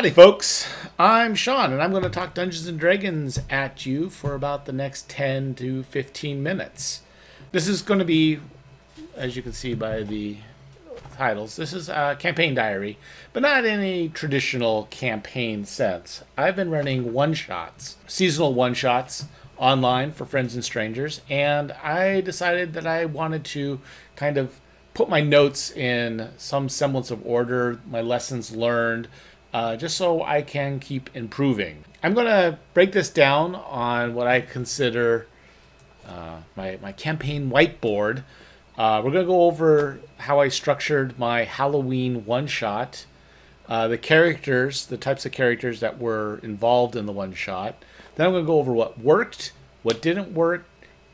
Howdy, folks. I'm Sean, and I'm going to talk Dungeons and Dragons at you for about the next 10 to 15 minutes. This is going to be, as you can see by the titles, this is a campaign diary, but not in a traditional campaign sense. I've been running one-shots, seasonal one-shots, online for friends and strangers, and I decided that I wanted to kind of put my notes in some semblance of order, my lessons learned, just so I can keep improving. I'm going to break this down on what I consider my campaign whiteboard. We're going to go over how I structured my Halloween one-shot, the characters, the types of characters that were involved in the one-shot. Then I'm going to go over what worked, what didn't work,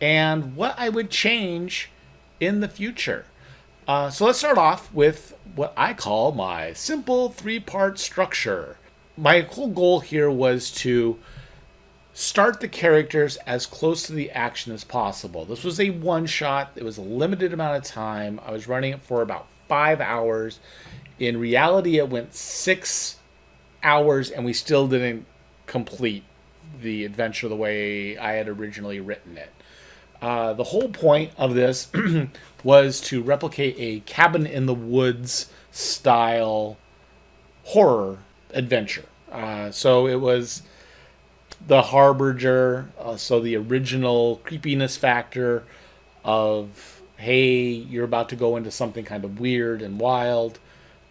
and what I would change in the future. So let's start off with what I call my simple three-part structure. My whole goal here was to start the characters as close to the action as possible. This was a one-shot. It was a limited amount of time. I was running it for about 5 hours. In reality, it went 6 hours, and we still didn't complete the adventure the way I had originally written it. The whole point of this was to replicate a cabin in the woods style horror adventure. So it was the harbinger, so the original creepiness factor of, hey, you're about to go into something kind of weird and wild,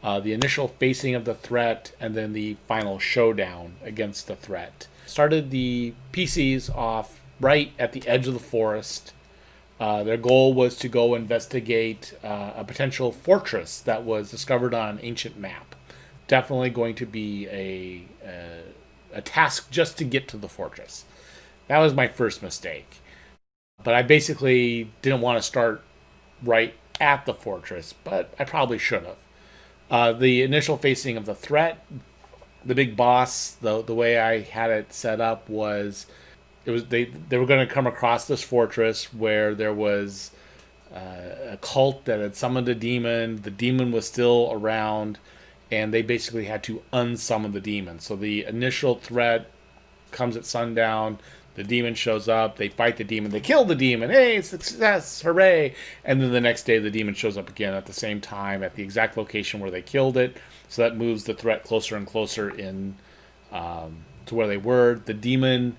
the initial facing of the threat, and then the final showdown against the threat. Started the PCs off right at the edge of the forest. Their goal was to go investigate a potential fortress that was discovered on an ancient map. Definitely going to be a task just to get to the fortress. That was my first mistake. But I basically didn't want to start right at the fortress, but I probably should have. The initial facing of the threat, the big boss, the way I had it set up was, they were going to come across this fortress where there was a cult that had summoned a demon. The demon was still around, and they basically had to unsummon the demon. So the initial threat comes at sundown. The demon shows up. They fight the demon. They kill the demon. Hey, success! Hooray! And then the next day, the demon shows up again at the same time at the exact location where they killed it. So that moves the threat closer and closer in to where they were. The demon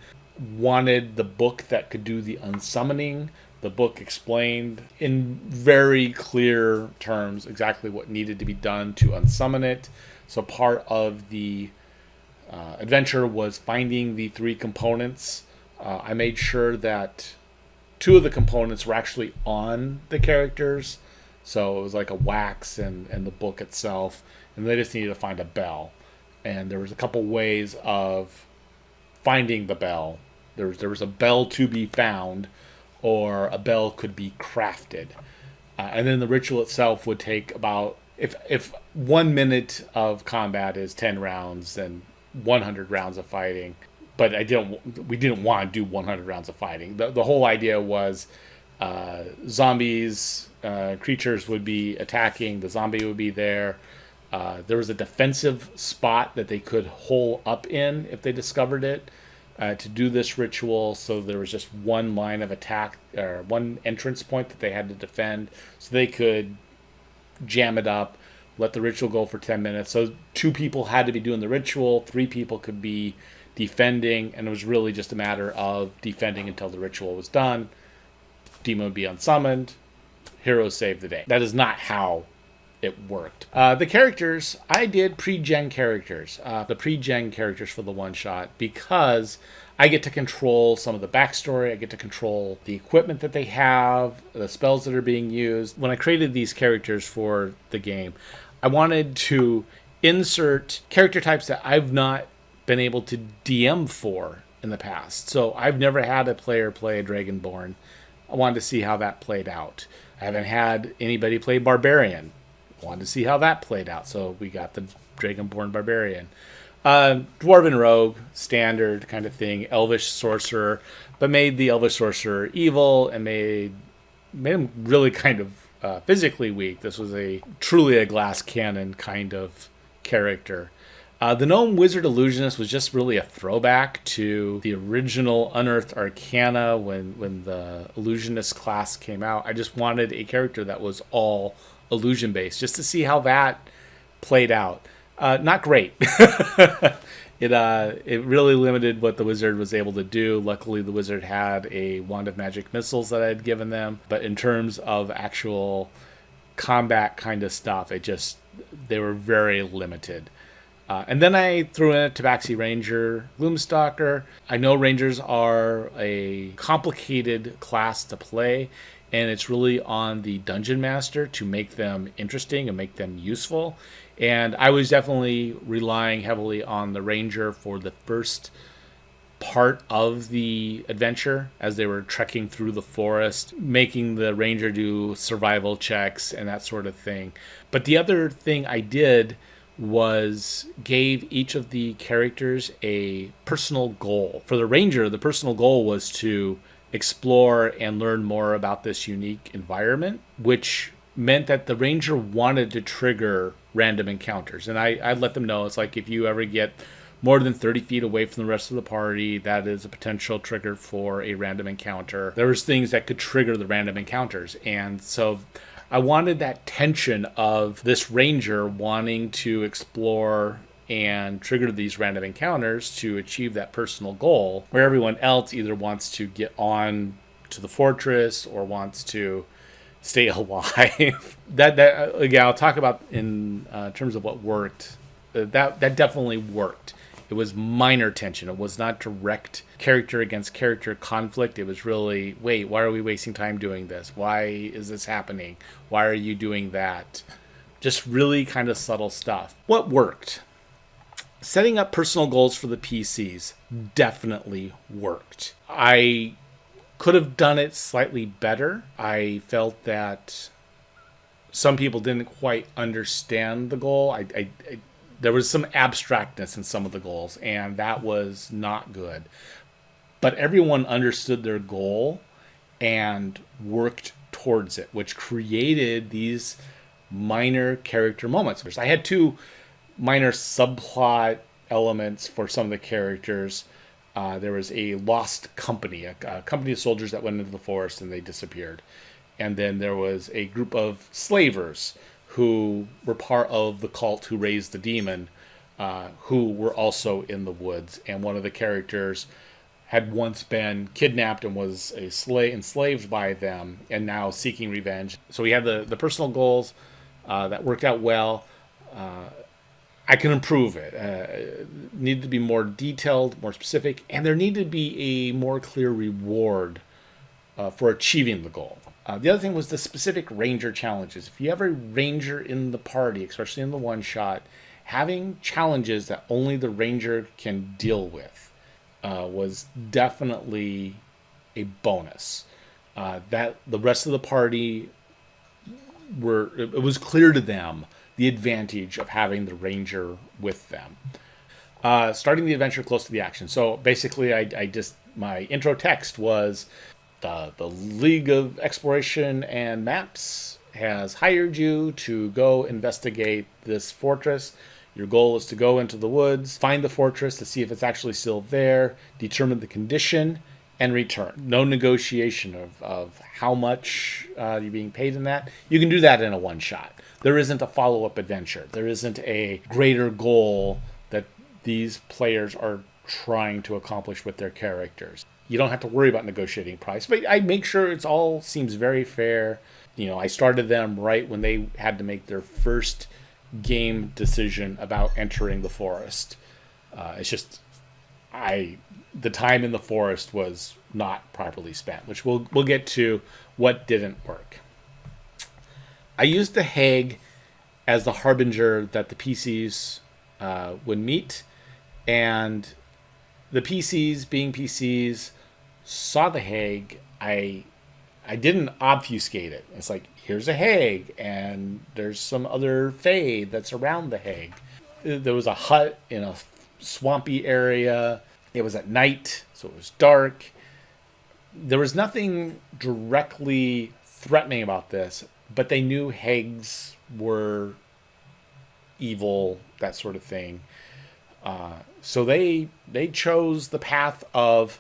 wanted the book that could do the unsummoning. The book explained in very clear terms exactly what needed to be done to unsummon it. So part of the adventure was finding the 3 components. I made sure that 2 of the components were actually on the characters. So it was like a wax and the book itself. And they just needed to find a bell. And there was a couple ways of finding the bell. There was a bell to be found, or a bell could be crafted. And then the ritual itself would take about, if 1 minute of combat is 10 rounds, then 100 rounds of fighting. But we didn't want to do 100 rounds of fighting. The whole idea was zombies, creatures would be attacking, the zombie would be there. There was a defensive spot that they could hole up in if they discovered it. To do this ritual, so there was just one line of attack, or one entrance point that they had to defend, so they could jam it up, let the ritual go for 10 minutes. So 2 people had to be doing the ritual, 3 people could be defending, and it was really just a matter of defending until the ritual was done. Demon would be unsummoned, heroes saved the day. That is not how it worked. The characters, I did pre-gen characters. The pre-gen characters for the one-shot, because I get to control some of the backstory. I get to control the equipment that they have, the spells that are being used. When I created these characters for the game, I wanted to insert character types that I've not been able to DM for in the past. So I've never had a player play a Dragonborn. I wanted to see how that played out. I haven't had anybody play Barbarian. Wanted to see how that played out, so we got the Dragonborn Barbarian. Dwarven Rogue, standard kind of thing. Elvish Sorcerer, but made the Elvish Sorcerer evil and made him really kind of physically weak. This was truly a glass cannon kind of character. The Gnome Wizard Illusionist was just really a throwback to the original Unearthed Arcana when the Illusionist class came out. I just wanted a character that was all illusion based, just to see how that played out. Not great. It really limited what the wizard was able to do. Luckily, the wizard had a wand of magic missiles that I had given them. But in terms of actual combat kind of stuff, they were very limited. And then I threw in a Tabaxi Ranger Gloomstalker. I know Rangers are a complicated class to play, and it's really on the Dungeon Master to make them interesting and make them useful. And I was definitely relying heavily on the Ranger for the first part of the adventure as they were trekking through the forest, making the Ranger do survival checks and that sort of thing. But the other thing I did was gave each of the characters a personal goal. For the Ranger, the personal goal was to explore and learn more about this unique environment, which meant that the Ranger wanted to trigger random encounters. And I let them know, it's like, if you ever get more than 30 feet away from the rest of the party, that is a potential trigger for a random encounter. There was things that could trigger the random encounters. And so I wanted that tension of this Ranger wanting to explore and trigger these random encounters to achieve that personal goal, where everyone else either wants to get on to the fortress or wants to stay alive. that again, I'll talk about in terms of what worked. That definitely worked. It was minor tension. It was not direct character against character conflict. It was really, wait, why are we wasting time doing this? Why is this happening? Why are you doing that? Just really kind of subtle stuff. What worked? Setting up personal goals for the PCs definitely worked. I could have done it slightly better. I felt that some people didn't quite understand the goal. There was some abstractness in some of the goals, and that was not good. But everyone understood their goal and worked towards it, which created these minor character moments. I had two minor subplot elements for some of the characters. There was a lost company, a company of soldiers that went into the forest and they disappeared. And then there was a group of slavers who were part of the cult who raised the demon, who were also in the woods. And one of the characters had once been kidnapped and was enslaved by them and now seeking revenge. So we had the personal goals that worked out well. I can improve it. Needed to be more detailed, more specific, and there needed to be a more clear reward for achieving the goal. The other thing was the specific Ranger challenges. If you have a Ranger in the party, especially in the one-shot, having challenges that only the Ranger can deal with was definitely a bonus. That the rest of the party it was clear to them the advantage of having the Ranger with them. Starting the adventure close to the action. So basically, my intro text was the League of Exploration and Maps has hired you to go investigate this fortress. Your goal is to go into the woods, find the fortress to see if it's actually still there, determine the condition, and return. No negotiation of how much you're being paid in that. You can do that in a one-shot. There isn't a follow-up adventure. There isn't a greater goal that these players are trying to accomplish with their characters. You don't have to worry about negotiating price, but I make sure it all seems very fair. I started them right when they had to make their first game decision about entering the forest. It's just, the time in the forest was not properly spent, which we'll get to what didn't work. I used the Hag as the harbinger that the PCs would meet, and the PCs, being PCs, saw the Hag. I didn't obfuscate it. It's like, here's a Hag, and there's some other Fae that's around the Hag. There was a hut in a swampy area. It was at night, so it was dark. There was nothing directly threatening about this, but they knew Hags were evil, that sort of thing. So they chose the path of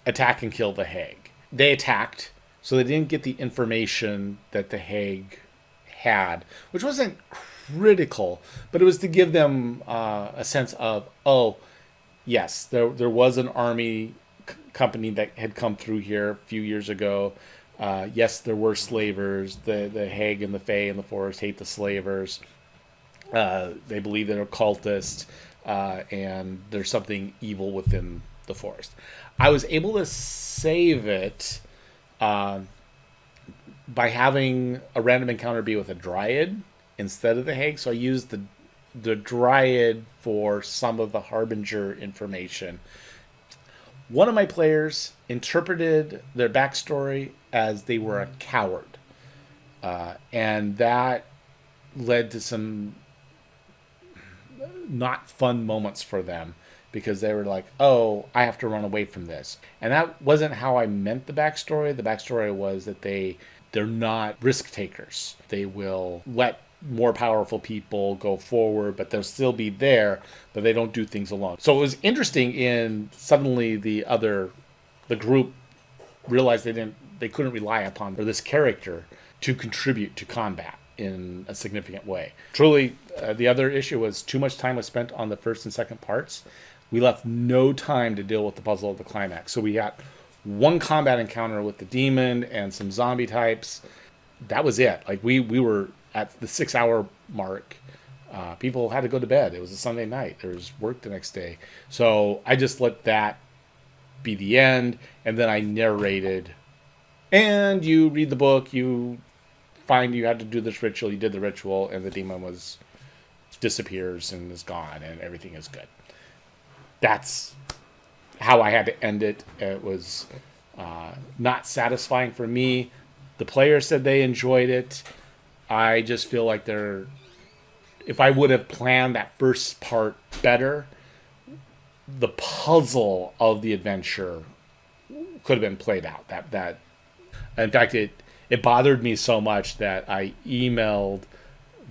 attack and kill the Hague. They attacked, so they didn't get the information that the Hague had, which wasn't critical, but it was to give them a sense of, oh, yes, there was an army company that had come through here a few years ago. Yes, there were slavers. The Hague and the Fae and the Forest hate the slavers. They believe they're cultists, and there's something evil within the forest. I was able to save it by having a random encounter be with a dryad instead of the Hague. So I used the dryad for some of the harbinger information. One of my players interpreted their backstory as they were a coward, and that led to some not fun moments for them, because they were like, oh, I have to run away from this. And that wasn't how I meant the backstory. The backstory was that they're not risk takers. They will let more powerful people go forward, but they'll still be there, but they don't do things alone. So it was interesting in suddenly the group realized they couldn't rely upon this character to contribute to combat in a significant way. Truly, the other issue was too much time was spent on the first and second parts. We left no time to deal with the puzzle of the climax. So we got one combat encounter with the demon and some zombie types. That was it. Like we were at the 6-hour mark. People had to go to bed. It was a Sunday night. There was work the next day. So I just let that be the end. And then I narrated. And you read the book. You find you had to do this ritual. You did the ritual. And the demon disappears and is gone. And everything is good. That's how I had to end it. It was not satisfying for me. The players said they enjoyed it. I just feel like if I would have planned that first part better, the puzzle of the adventure could have been played out. That in fact, it bothered me so much that I emailed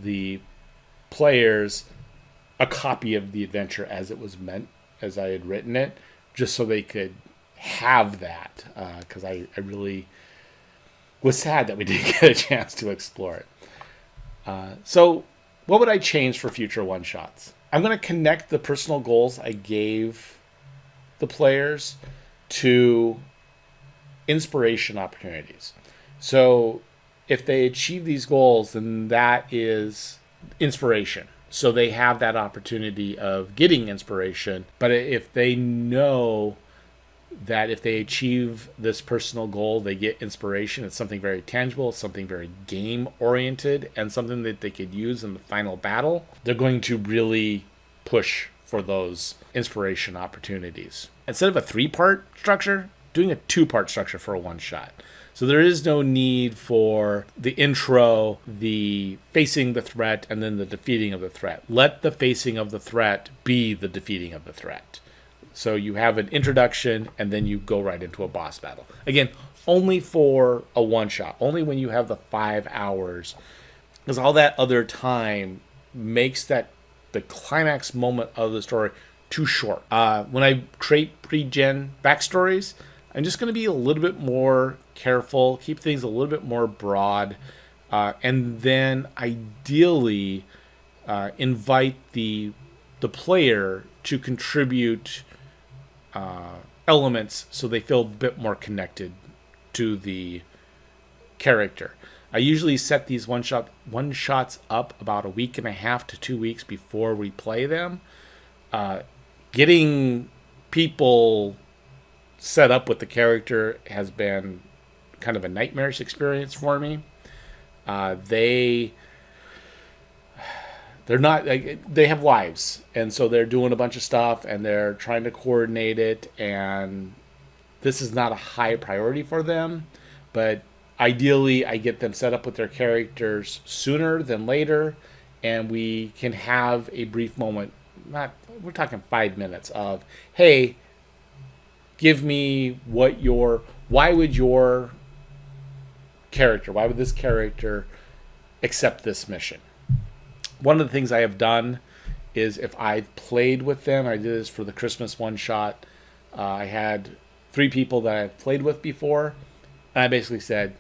the players a copy of the adventure as it was meant, as I had written it, just so they could have that, because I really was sad that we didn't get a chance to explore it. So what would I change for future one-shots? I'm going to connect the personal goals I gave the players to inspiration opportunities. So if they achieve these goals, then that is inspiration. So they have that opportunity of getting inspiration. But if they know that if they achieve this personal goal, they get inspiration, it's something very tangible, something very game-oriented, and something that they could use in the final battle, they're going to really push for those inspiration opportunities. Instead of a 3-part structure, doing a 2-part structure for a one-shot. So there is no need for the intro, the facing the threat, and then the defeating of the threat. Let the facing of the threat be the defeating of the threat. So you have an introduction, and then you go right into a boss battle. Again, only for a one-shot. Only when you have the 5 hours. Because all that other time makes the climax moment of the story too short. When I create pre-gen backstories, I'm just going to be a little bit more careful, keep things a little bit more broad, and then ideally invite the player to contribute elements so they feel a bit more connected to the character. I usually set these one-shots up about a week and a half to 2 weeks before we play them. Getting people set up with the character has been kind of a nightmarish experience for me. They're not, they have lives, and so they're doing a bunch of stuff and they're trying to coordinate it, and this is not a high priority for them, but ideally I get them set up with their characters sooner than later, and we can have a brief moment, we're talking 5 minutes of, hey, give me why would this character accept this mission? One of the things I have done is if I've played with them. I did this for the Christmas one shot. I had 3 people that I've played with before, and I basically said,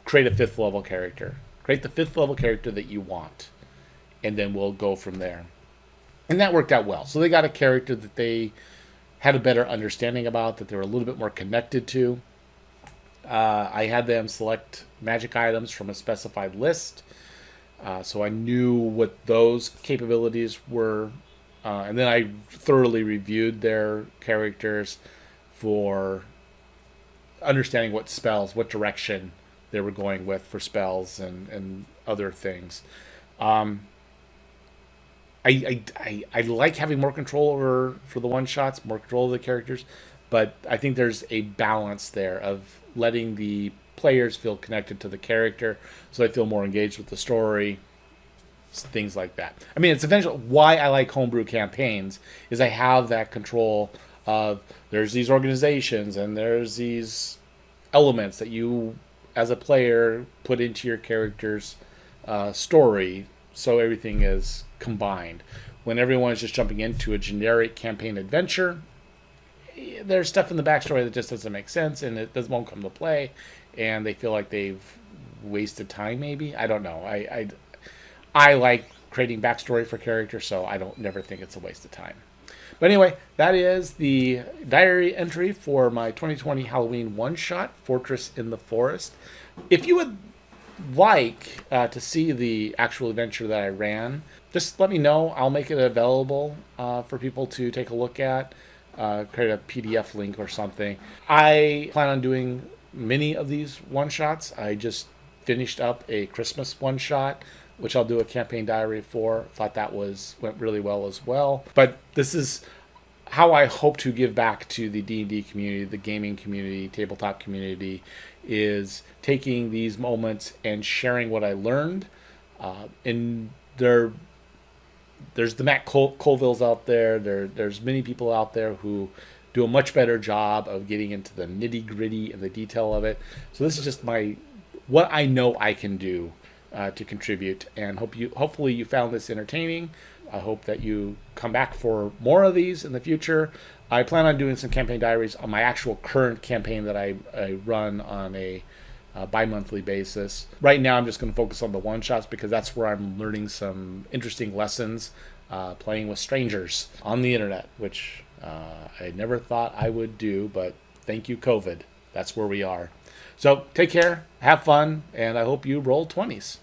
create a 5th level character. Create the 5th level character that you want, and then we'll go from there. And that worked out well. So they got a character that they had a better understanding about, that they were a little bit more connected to. I had them select magic items from a specified list, so I knew what those capabilities were. And then I thoroughly reviewed their characters for understanding what spells, what direction they were going with for spells and other things. I like having more control over for the one shots, more control of the characters, but I think there's a balance there of letting the players feel connected to the character, so they feel more engaged with the story, things like that. I mean, it's eventually why I like homebrew campaigns is I have that control of there's these organizations and there's these elements that you as a player put into your character's story, so everything is combined. When everyone is just jumping into a generic campaign adventure, there's stuff in the backstory that just doesn't make sense and won't come to play, and they feel like they've wasted time. Maybe, I don't know. I like creating backstory for characters, so I don't never think it's a waste of time. But anyway, that is the diary entry for my 2020 Halloween one-shot, Fortress in the Forest. If you would like to see the actual adventure that I ran, just let me know. I'll make it available for people to take a look at, create a PDF link or something. I plan on doing many of these one-shots. I just finished up a Christmas one-shot, which I'll do a campaign diary for. Thought that went really well as well. But this is how I hope to give back to the D&D community, the gaming community, tabletop community, is taking these moments and sharing what I learned. And there's the Matt Colvilles out there. There's many people out there who do a much better job of getting into the nitty gritty and the detail of it. So this is just what I know I can do to contribute, and hopefully you found this entertaining. I hope that you come back for more of these in the future. I plan on doing some campaign diaries on my actual current campaign that I run on a bi-monthly basis. Right now I'm just going to focus on the one-shots because that's where I'm learning some interesting lessons playing with strangers on the internet, which I never thought I would do, but thank you, COVID. That's where we are. So take care, have fun, and I hope you roll 20s.